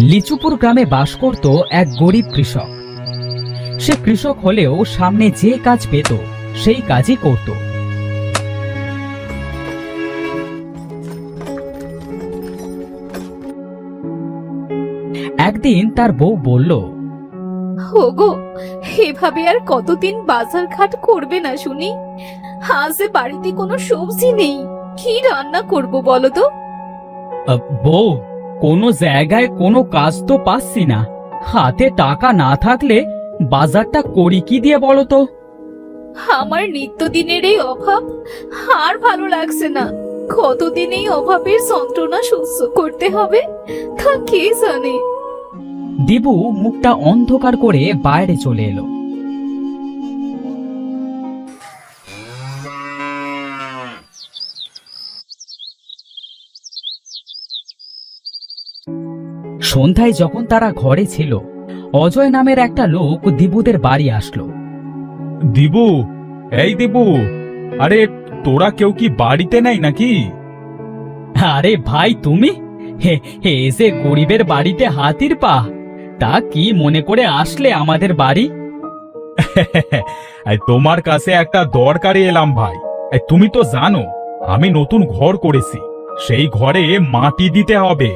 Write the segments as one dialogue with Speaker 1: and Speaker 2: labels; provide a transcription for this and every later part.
Speaker 1: লিচুপুর গ্রামে বাস করত এক গরিব কৃষক। সে কৃষক হলেও সামনে যে কাজ পেত সেই কাজই করত। একদিন তার বউ বলল,
Speaker 2: ওগো, এভাবে আর কতদিন বাজার ঘাট করবে না শুনি? আজ বাড়িতে কোনো সবজি নেই, কি রান্না করব বলো তো?
Speaker 1: বউ, কোনো জায়গায় কোনো কাজ তো পাচ্ছি না। হাতে টাকা না থাকলে বাজারটা করি কি দিয়ে বলো তো?
Speaker 2: আমার নিত্যদিনের এই অভাব আর ভালো লাগছে না। কতদিন এই অভাবের যন্ত্রণা সহ্য করতে হবে তা কে জানে।
Speaker 1: দিবু মুখটা অন্ধকার করে বাইরে চলে এলো। সন্ধ্যায় যখন তারা ঘরে ছিল, অজয় নামের একটা লোক দিবুদের বাড়ি আসলো।
Speaker 3: দিবু, এই দিবু, আরে তোরা কেউ কি বাড়িতে নেই নাকি?
Speaker 1: আরে ভাই, তুমি এসে গরিবের বাড়িতে হাতির পা। তা কি মনে করে আসলে আমাদের বাড়ি?
Speaker 3: তোমার কাছে একটা দরকারে এলাম ভাই। তুমি তো জানো আমি নতুন ঘর করেছি, সেই ঘরে মাটি দিতে হবে।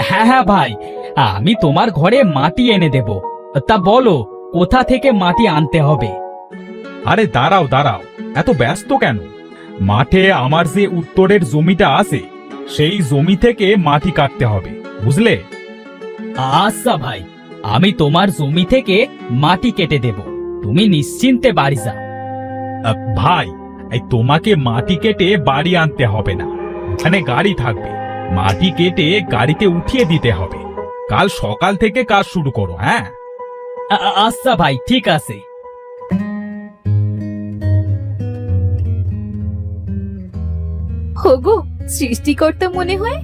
Speaker 1: হ্যাঁ হ্যাঁ ভাই, আমি তোমার ঘরে মাটি এনে দেব। তা বলো, কোথা থেকে মাটি আনতে হবে?
Speaker 3: আরে দাঁড়াও দাঁড়াও, এত ব্যস্ত কেন? মাঠে আমার যে উত্তরের জমিটা আছে সেই জমি থেকে মাটি কাটতে হবে, বুঝলে?
Speaker 1: আচ্ছা ভাই, আমি তোমার জমি থেকে মাটি কেটে দেব, তুমি নিশ্চিন্তে বাড়ি যাও।
Speaker 3: ভাই, তোমাকে মাটি কেটে বাড়ি আনতে হবে না, এখানে গাড়ি থাকবে। মাটি কেটে গাড়িতে উঠিয়ে দিতে হবে। কাল সকাল থেকে কাজ শুরু করো। হ্যাঁ,
Speaker 1: আচ্ছা ভাই, ঠিক আছে।
Speaker 2: ওগো, সৃষ্টিকর্তা মনে হয়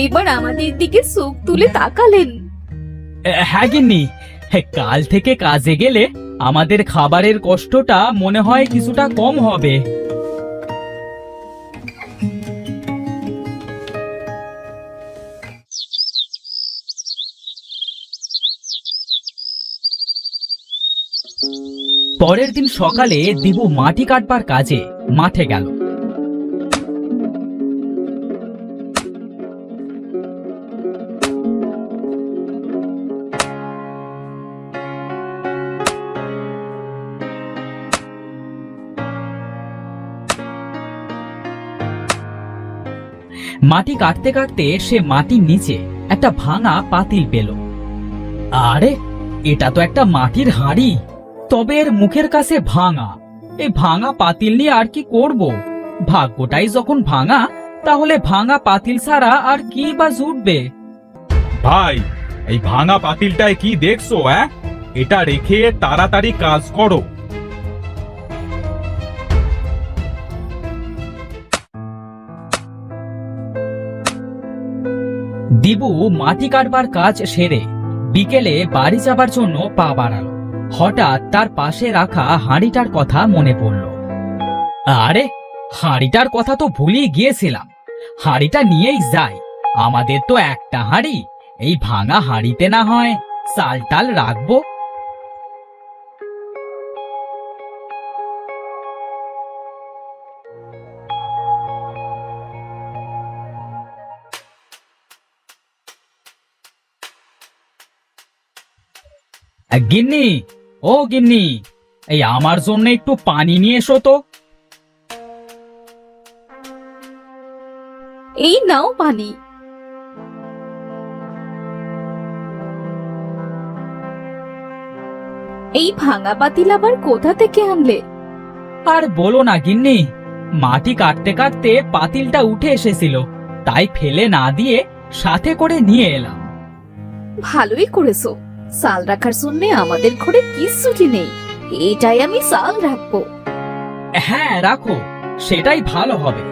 Speaker 2: এবার আমাদের দিকে চোখ তুলে তাকালেন।
Speaker 1: হ্যাঁ গিন্নি, কাল থেকে কাজে গেলে আমাদের খাবারের কষ্টটা মনে হয় কিছুটা কম হবে। পরের দিন সকালে দিবু মাটি কাটবার কাজে মাঠে গেল। মাটি কাটতে কাটতে সে মাটির নিচে একটা ভাঙা পাতিল পেল। আরে, এটা তো একটা মাটির হাঁড়ি, তবে এর মুখের কাছে ভাঙা। এই ভাঙা পাতিল নিয়ে আর কি করব? ভাগ্যটাই যখন ভাঙা, তাহলে ভাঙা পাতিল ছাড়া আর কি বা জুটবে?
Speaker 3: ভাই, এই ভাঙা পাতিলটায় কি দেখছো? এটা রেখে তাড়াতাড়ি কাজ করো।
Speaker 1: দিবু মাটি কাটবার কাজ সেরে বিকেলে বাড়ি যাবার জন্য পা বাড়ালো। হঠাৎ তার পাশে রাখা হাঁড়িটার কথা মনে পড়ল। আরে, হাঁড়িটার কথা তো ভুলেই গিয়েছিলাম। হাঁড়িটা নিয়েই যাই, আমাদের তো একটা হাঁড়ি। এই ভাঙা হাঁড়িতে না হয় চাল টাল রাখবো। গিন্নি, ও গিন্নি, এই আমার জন্য একটু পানি নিয়ে এসো তো।
Speaker 2: এই নাও পানি। এই ভাঙা পাতিল আবার কোথা থেকে আনলে?
Speaker 1: আর বলো না গিন্নি, মাটি কাটতে কাটতে পাতিলটা উঠে এসেছিল, তাই ফেলে না দিয়ে সাথে করে নিয়ে এলাম।
Speaker 2: ভালোই করেছো। চাল রাখার জন্য আমাদের ঘরে কিচ্ছুটি নেই, এটাই আমি চাল রাখবো।
Speaker 1: হ্যাঁ রাখো, সেটাই ভালো হবে।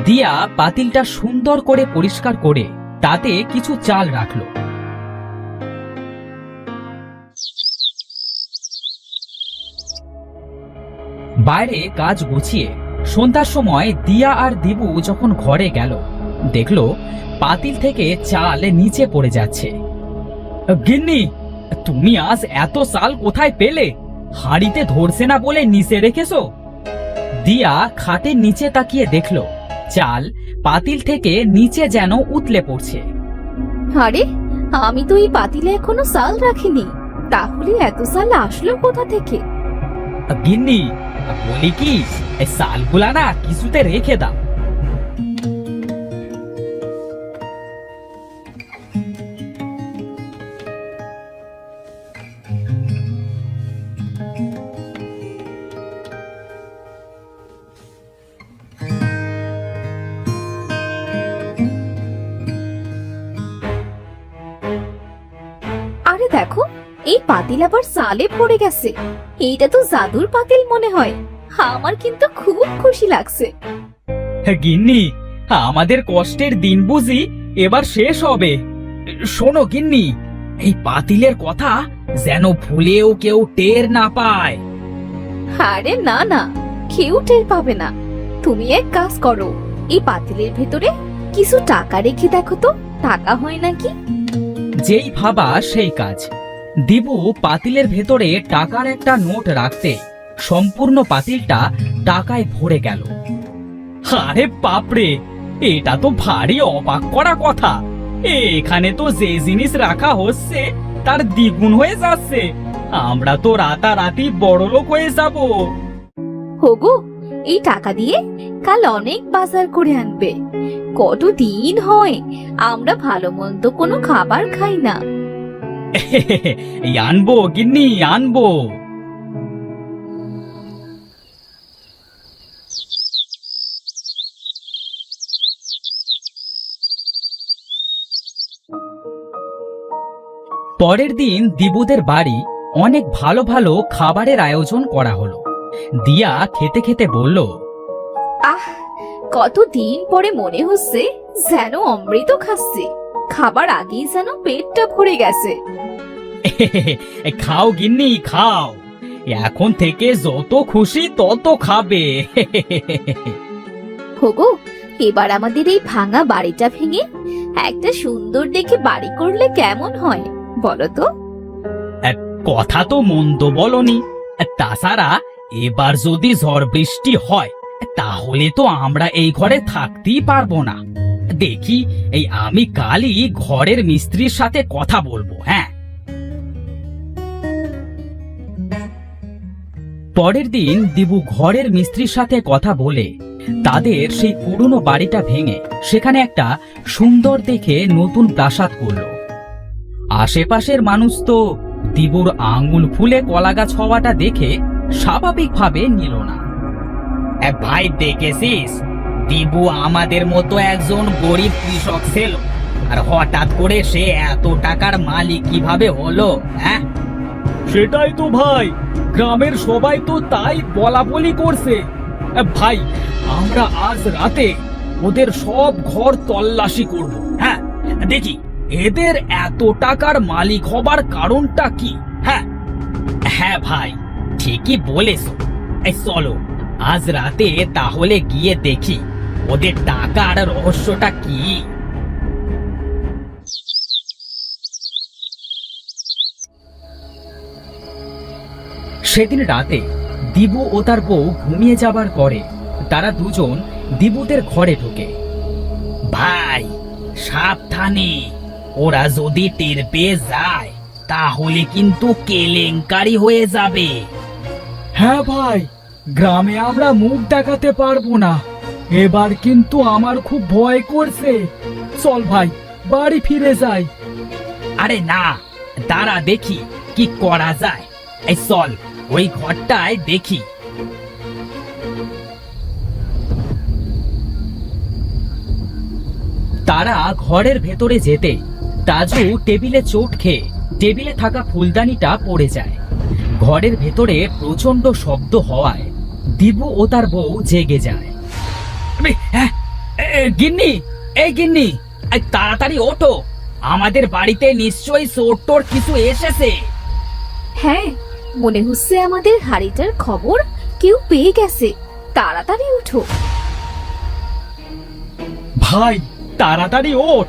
Speaker 1: দিয়া পাতিলটা সুন্দর করে পরিষ্কার করে তাতে কিছু চাল রাখলো। বাইরে কাজ গুছিয়ে সন্ধ্যার সময় দিয়া আর দিবু যখন ঘরে গেল, দেখলো পাতিল থেকে চাল নিচে পড়ে যাচ্ছে। গিন্নি, তুমি আজ এত চাল কোথায় পেলে? হাঁড়িতে ধরছে না বলে নিচে রেখেছো? দিয়া খাটের নিচে তাকিয়ে দেখলো চাল পাতিল থেকে নিচে যেন উতলে পড়ছে।
Speaker 2: আরে, আমি তো এই পাতিলে এখনো চাল রাখিনি, তাহলে এত চাল আসলো কোথা থেকে?
Speaker 1: গিন্নি, বলি কি, এই চালগুলা না কিছুতে রেখে দাও।
Speaker 2: আরে দেখো, এই পাতিল আবার চালে পড়ে গেছে। এইটা তো জাদুর পাতিল মনে হয়। আমার কিন্তু খুব খুশি লাগছে।
Speaker 1: গিন্নি, আমাদের কষ্টের দিন বুঝি এবার শেষ হবে। শোনো গিন্নি, এই পাতিলের কথা যেন ভুলেও কেউ টের না পায়।
Speaker 2: আরে না না, কেউ টের পাবে না। তুমি এক কাজ করো, এই পাতিলের ভেতরে কিছু টাকা রেখে দেখো তো, টাকা হয় নাকি।
Speaker 1: যেই ভাবা সেই কাজ। দিবু পাতিলের ভেতরে টাকার একটা নোট রাখতে সম্পূর্ণ পাতিলটা টাকায় ভরে গেল। আরে বাপরে, এটা তো ভারী অবাক করা কথা। এখানে তো যে জিনিস রাখা হচ্ছে তার দ্বিগুণ হয়ে যাচ্ছে। আমরা তো রাতারাতি বড়লোক হয়ে যাব।
Speaker 2: হোগো, এই টাকা দিয়ে কাল অনেক বাজার করে আনবে। কতদিন হয় আমরা ভালো মন্দ কোনো খাবার খাই না।
Speaker 1: এই আনবো গিন্নি, আনবো। পরের দিন দিবুদের বাড়ি অনেক ভালো ভালো খাবারের আয়োজন করা হলো। দিয়া খেতে খেতে বলল,
Speaker 2: আহ, কতদিন পরে মনে হচ্ছে যেন অমৃত খাচ্ছি। খাবার আগেই যেন পেটটা ভরে গেছে।
Speaker 1: খাও গিন্নি, খাও। এখন থেকে যত খুশি তত খাবে।
Speaker 2: হোগো, এবার আমাদের এই ভাঙা বাড়িটা ভেঙে একটা সুন্দর দেখে বাড়ি করলে কেমন হয় বলো তো?
Speaker 1: কথা তো মন্দ বলনি। তাছাড়া এবার যদি ঝড় বৃষ্টি হয় তাহলে তো আমরা এই ঘরে থাকতেই পারবো না। দেখি, এই আমি কালই ঘরের মিস্ত্রির সাথে কথা বলবো। হ্যাঁ। পরের দিন দিবু ঘরের মিস্ত্রির সাথে কথা বলে তাদের সেই পুরনো বাড়িটা ভেঙে সেখানে একটা সুন্দর দেখে নতুন প্রাসাদ করল। আশেপাশের মানুষ তো দিবুর আঙুল ফুলে কলাগাছ হওয়াটা দেখে স্বাভাবিকভাবে নিল না। ভাই, দেখেছিস, দিবু আমাদের মতো একজন গরিব কৃষক ছিল, আর হঠাৎ করে সে এত টাকার মালিক কিভাবে হলো? হ্যাঁ, সেটাই তো ভাই, গ্রামের সবাই তো তাই বলা বলি করছে। ভাই, আমরা আজ রাতে ওদের সব ঘর তল্লাশি করব। হ্যাঁ, দেখি এদের এত টাকার মালিক হবার কারণটা কি। হ্যাঁ হ্যাঁ ভাই, ঠিকই বলেছো। চলো আজ রাতে তাহলে গিয়ে দেখি ওদের টাকার রহস্যটা কি। সেদিন রাতে দিবু ও তার বউ ঘুমিয়ে যাবার পরে তারা দুজন দিবুদের ঘরে ঢোকে। ভাই, সাবধানে, ওরা যদি টের পেয়ে যায় তাহলে কিন্তু কেলেঙ্কারি হয়ে যাবে। হ্যাঁ ভাই, গ্রামে আমরা মুখ দেখাতে পারবো না। এবার কিন্তু আমার খুব ভয় করছে। চল ভাই, বাড়ি ফিরে যাই। আরে না, দাঁড়া দেখি কি করা যায়। এই চল, ওই ঘরটায় দেখি। তারা ঘরের ভেতরে যেতে তাজু টেবিলে চোট খেয়ে টেবিলে থাকা ফুলদানিটা পড়ে যায়। ঘরের ভেতরে প্রচন্ড শব্দ হওয়ায় দিবু ও তার বউ জেগে যায়। গিন্নি, এই গিন্নি, তাড়াতাড়ি ওঠো, আমাদের বাড়িতে নিশ্চয়ই চোর টোর কিছু এসেছে।
Speaker 2: হ্যাঁ, মনে হচ্ছে আমাদের হাড়িটার খবর কেউ পেয়ে গেছে। তাড়াতাড়ি উঠো।
Speaker 1: ভাই, তাড়াতাড়ি ওঠ,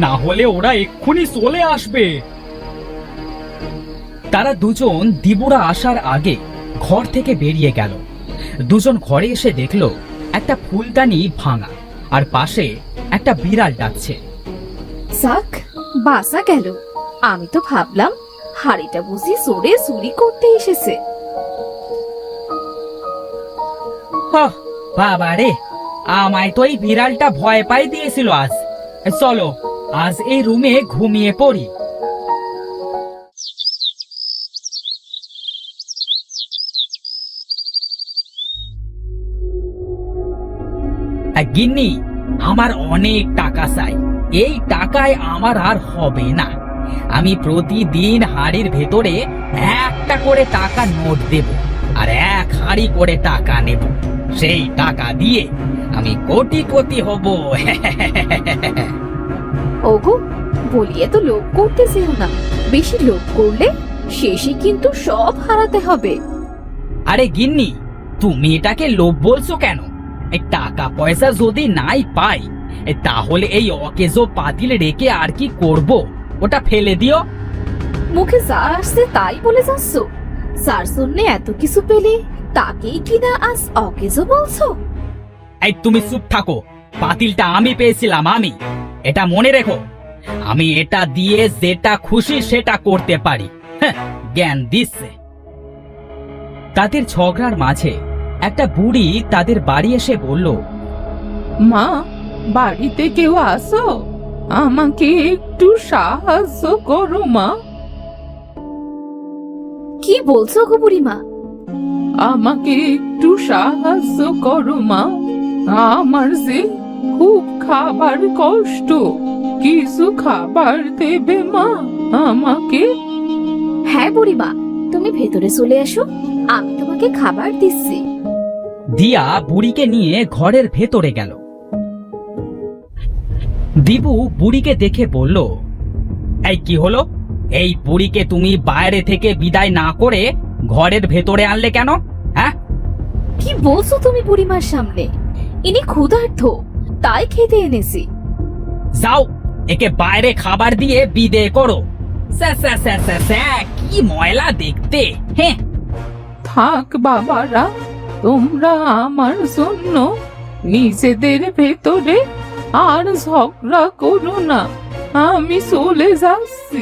Speaker 1: না হলে ওরা এক্ষুনি চলে আসবে। তারা দুজন দিবুরা আসার আগে ঘর থেকে বেরিয়ে গেল। দুজন ঘরে এসে দেখলো একটা ফুলদানি ভাঙা, আর পাশে একটা বিড়াল ডাকছে।
Speaker 2: যাক, বাসা গেল। আমি তো ভাবলাম হাড়িটা বুঝি চোরে চুরি করতে এসেছে।
Speaker 1: বাবা রে, আমায় তো এই বিড়ালটা ভয় পাই দিয়েছিল। আজ চলো, আজ এই রুমে ঘুমিয়ে পড়ি। গিন্নি, আমার অনেক টাকা চাই। এই টাকায় আমার আর হবে না। আমি প্রতিদিন হাড়ির ভেতরে একটা করে টাকা নোট দেব, আর এক হাড়ি করে টাকা নেব। সেই টাকা দিয়ে আমি কোটিপতি হব।
Speaker 2: ওগো, বলিয়ে তো লোভ করতে চেও না। বেশি লোভ করলে শেষে কিন্তু সব হারাতে হবে।
Speaker 1: আরে গিন্নি, তুমি এটাকে লোভ বলছো কেন? এই টাকা পয়সা যদি নাই পাই, তাহলে এই অকেজো পাতিল রেখে আর কি করব? ওটা ফেলে দিও।
Speaker 2: মুখে যা আসছে তাই বলে যাচ্ছ। যার জন্য এত কিছু পেলে তাকেই কিনা আজ অকেজো বলছো?
Speaker 1: এই তুমি চুপ থাকো। পাতিলটা আমি পেয়েছিলাম, আমি। এটা মনে রেখো, আমি এটা দিয়ে যেটা খুশি সেটা করতে পারি। হ্যাঁ, জ্ঞান দিচ্ছে। তাদের ঝগড়ার মাঝে একটা বুড়ি তাদের বাড়ি এসে বলল,
Speaker 4: মা, বাড়িতে কেউ আসো? আমাকে একটু সাহায্য করো মা।
Speaker 2: কি বলছো গো বুড়িমা?
Speaker 4: আমাকে একটু সাহায্য করো মা। আমার যে খুব খাবার কষ্ট, কিছু খাবার দেবে মা আমাকে?
Speaker 2: হ্যাঁ বুড়িমা, তুমি ভেতরে চলে এসো, আমি তোমাকে খাবার দিচ্ছি।
Speaker 1: দিয়া বুড়িকে নিয়ে ঘরের ভেতরে গেল। দিবু বুড়িকে দেখে বলল, এই কি হলো? এই বুড়িকে তুমি বাইরে থেকে বিদায় না করে ঘরের ভেতরে আনলে কেন? হ্যাঁ,
Speaker 2: কি বলছো তুমি বুড়িমার সামনে? ইনি ক্ষুধার্ত, তাই খেতে এনেছি।
Speaker 1: যাও, একে বাইরে খাবার দিয়ে বিদায় করো। স্যা, স্যা, স্যা, স্যা, স্যা, কি ময়লা দেখতে। হ্যাঁ,
Speaker 4: থাক বাবারা, তোমরা আমার জন্য নিজেদের ভেতরে আর ঝগড়া করো না। আমি চলে যাচ্ছি।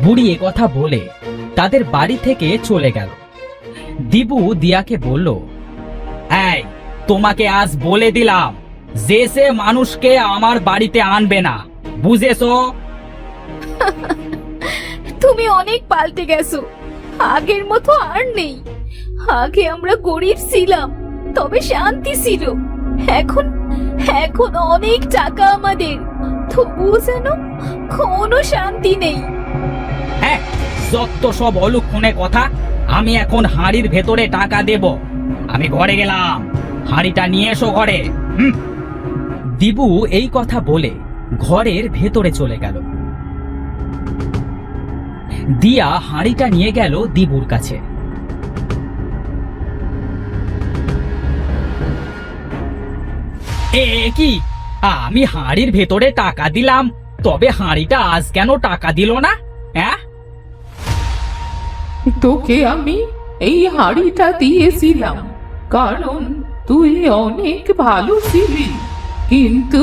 Speaker 1: বুড়ি এ কথা বলে তাদের বাড়ি থেকে চলে গেল। দিবু দিয়াকে বলল, এই, তোমাকে আজ বলে দিলাম যে সে মানুষকে আমার বাড়িতে আনবে না, বুঝেছো?
Speaker 2: তুমি অনেক পাল্টে গেছো, আগের মতো আর নেই। আগে আমরা গরিব ছিলাম, তবে শান্তি ছিল। এখন এখন অনেক টাকা আমাদের, তবুও যেন কোনো শান্তি নেই।
Speaker 1: হ্যাঁ, যত সব অলুক্ষণে কথা। আমি এখন হাঁড়ির ভেতরে টাকা দেব। আমি ঘরে গেলাম, হাঁড়িটা নিয়ে এসো ঘরে। দিবু এই কথা বলে ঘরের ভেতরে চলে গেল। দিয়া হাঁড়িটা নিয়ে গেল দিবুর কাছে। এ কি, আমি হাঁড়ির ভেতরে টাকা দিলাম, তবে হাঁড়িটা আজ কেন টাকা দিল না? হ্যাঁ,
Speaker 4: তোকে আমি এই হাড়িটা দিয়েছিলাম কারণ তুই অনেক ভালো ছিলি, কিন্তু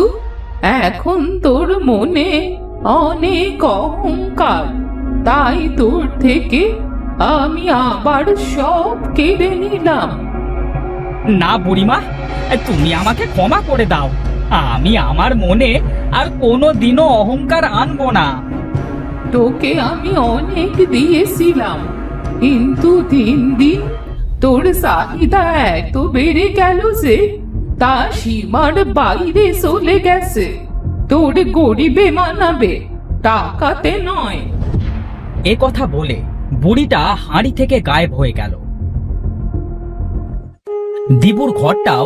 Speaker 4: এখন তোর মনে অনেক অহংকার, তাই তোর থেকে আমি আবার সব কেড়ে নিলাম।
Speaker 1: না বুড়িমা, তুমি আমাকে ক্ষমা করে দাও। আমি আমার মনে আর কোনো দিনও অহংকার আনবো না।
Speaker 4: তোকে আমি অনেক দিয়েছিলাম, কিন্তু দিন দিন তোর চাহিদা এত বেড়ে গেল যে তা সীমার বাইরে চলে গেছে। তোর গরিবে মানাবে, টাকাতে নয়।
Speaker 1: এ কথা বলে বুড়িটা হাঁড়ি থেকে গায়েব হয়ে গেল। দিবুর ঘরটাও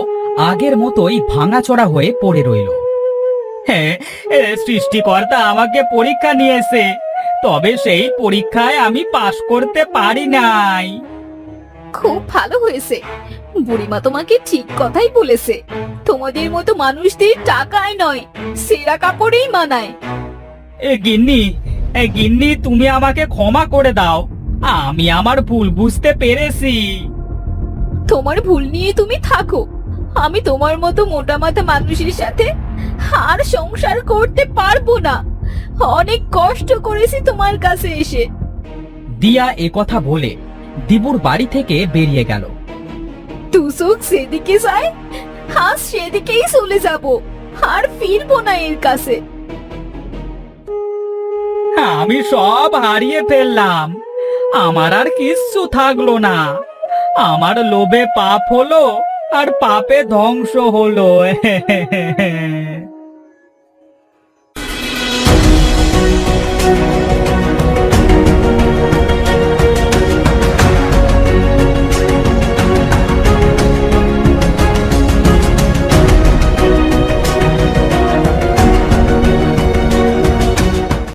Speaker 1: আগের মতোই ভাঙাচোরা হয়ে পড়ে রইল। হ্যাঁ, সৃষ্টিকর্তা আমাকে পরীক্ষা নিয়েছে, তবে সেই পরীক্ষায় আমি পাশ করতে পারি নাই।
Speaker 2: খুব ভালো হয়েছে, বুড়িমা তোমাকে ঠিক কথাই বলেছে, তোমাদের মতো মানুষদের টাকায় নয়, সেরা কাপড়েই মানায়।
Speaker 1: গিন্নি তুমি আমাকে ক্ষমা করে দাও, আমি আমার ভুল বুঝতে পেরেছি।
Speaker 2: তোমার ভুল নিয়ে তুমি থাকো, আমি তোমার মতো মোটা মাথা মানুষের সাথে আর সংসার করতে পারবো না। অনেক কষ্ট করেছি তোমার কাছে এসে।
Speaker 1: দিয়া কথা বলে দিবুর বাড়ি থেকে বেরিয়ে গেল।
Speaker 2: তুসুক সেদিকে যায়, হাস সেদিকেই চলে যাব, আর ফিরবো না এর কাছে।
Speaker 1: আমি সব হারিয়ে ফেললাম, আমার আর কিচ্ছু থাকলো না। আমার লোভে পাপ হলো, আর পাপে ধ্বংস হলো।